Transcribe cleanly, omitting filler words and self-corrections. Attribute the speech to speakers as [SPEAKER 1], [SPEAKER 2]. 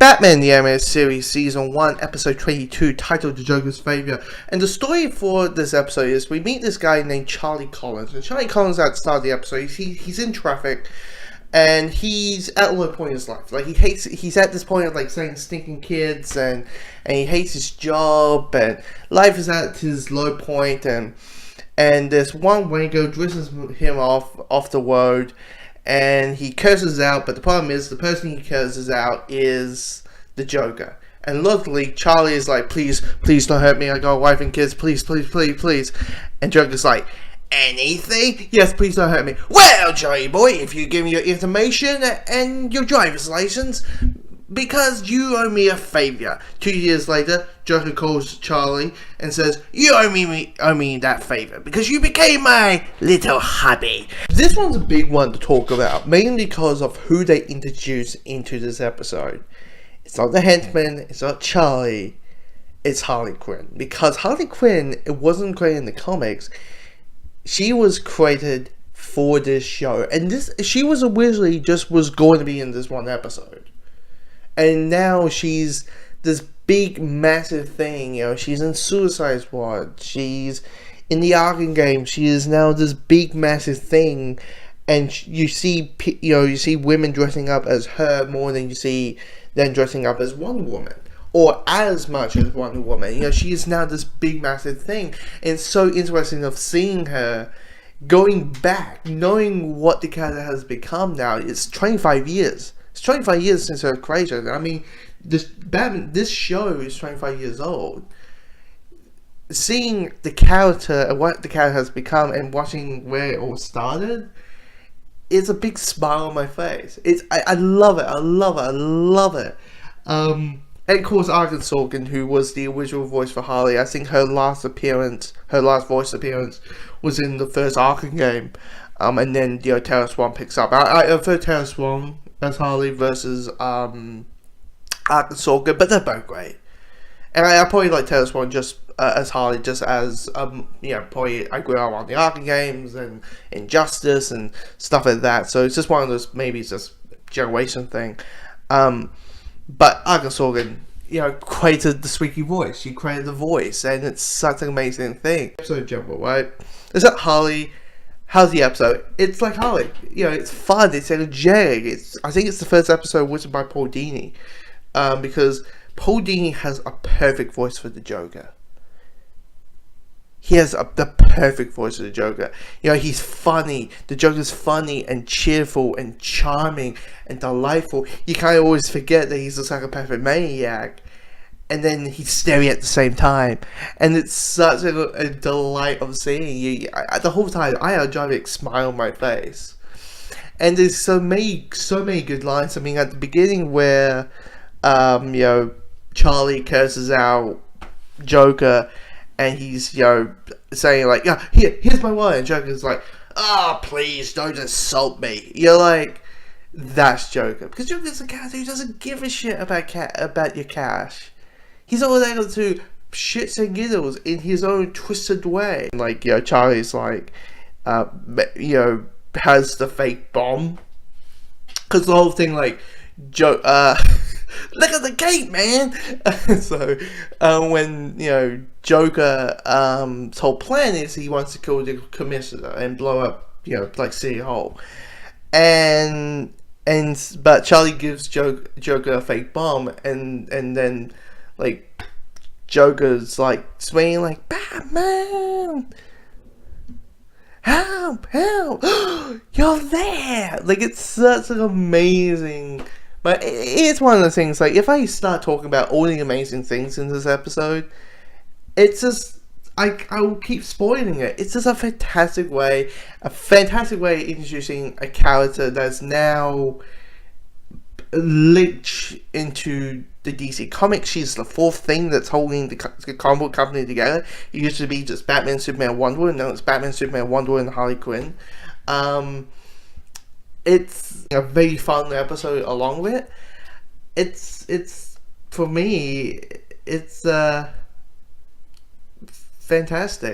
[SPEAKER 1] Batman the Animated Series Season 1 Episode 22 titled The Joker's Failure. And the story for this episode is we meet this guy named Charlie Collins. And Charlie Collins at the start of the episode, he's in traffic and he's at a low point in his life. Like he's at this point of like saying stinking kids and he hates his job and life is at his low point and this one wango dresses him off the road. And he curses out, but the problem is the person he curses out is the Joker. And luckily, Charlie is like, please don't hurt me. I got a wife and kids. Please. And Joker's like, anything? Yes, please don't hurt me. Well, Johnny boy, if you give me your information and your driver's license, because you owe me a favor. 2 years later, Joker calls Charlie and says, you owe me that favor because you became my little hubby. This one's a big one to talk about, mainly because of who they introduced into this episode. It's not the henchman, it's not Charlie, it's Harley Quinn. Because Harley Quinn, it wasn't created in the comics. She was created for this show. And she was originally was going to be in this one episode. And now she's this big, massive thing, you know, she's in Suicide Squad, she's in the Arkham game, she is now this big, massive thing, and you see women dressing up as her more than you see them dressing up as Wonder Woman, or as much as Wonder Woman. You know, she is now this big, massive thing, and it's so interesting of seeing her going back, knowing what the character has become now. It's 25 years. It's 25 years since her creation. I mean, this show is 25 years old. Seeing the character and what the character has become and watching where it all started, it's a big smile on my face. I love it. I love it. And of course, Arkin Sorkin, who was the original voice for Harley, I think her last voice appearance was in the first Arkham game. And then, you know, Taylor Swan picks up. I prefer Taylor Swan as Harley versus Arkin Sorkin, but they're both great. And I probably like Taylor Swan just as Harley, just as you know, probably I grew up on the Arkham games and Injustice and stuff like that. So it's just one of those, maybe it's just generation thing. But Arkin Sorkin, you know, created the squeaky voice. She created the voice, and it's such an amazing thing. Episode jumble, right? Is that Harley? How's the episode? It's like Harley. You know, it's fun. It's energetic. I think it's the first episode written by Paul Dini, because Paul Dini has a perfect voice for the Joker. He has the perfect voice for the Joker. You know, he's funny. The Joker's funny and cheerful and charming and delightful. You kind of always forget that he's a psychopathic maniac. And then he's scary at the same time. And it's such a delight of seeing you. The whole time, I had a giant smile on my face. And there's so many good lines. I mean, at the beginning where, you know, Charlie curses out Joker. And he's, you know, saying like, yeah, here's my wallet. And Joker's like, please don't insult me. You're like, that's Joker. Because Joker's a character who doesn't give a shit about your cash. He's all able to shits and giggles in his own twisted way. Like, you know, Charlie's like, you know, has the fake bomb. Because the whole thing, like, look at the gate, man! So, when, you know, Joker's whole plan is he wants to kill the commissioner and blow up, you know, like, City Hall. But Charlie gives Joker a fake bomb, and then, like, Joker's like swinging like, Batman, help, you're there. Like, it's such an amazing, but it's one of the things, like, if I start talking about all the amazing things in this episode, it's just, I will keep spoiling it. It's just a fantastic way introducing a character that's now linked into the DC Comics. She's the fourth thing that's holding the comic book company together. It used to be just Batman, Superman, Wonder Woman. Now it's Batman, Superman, Wonder Woman, and Harley Quinn. It's a very fun episode along with it. It's for me, it's fantastic.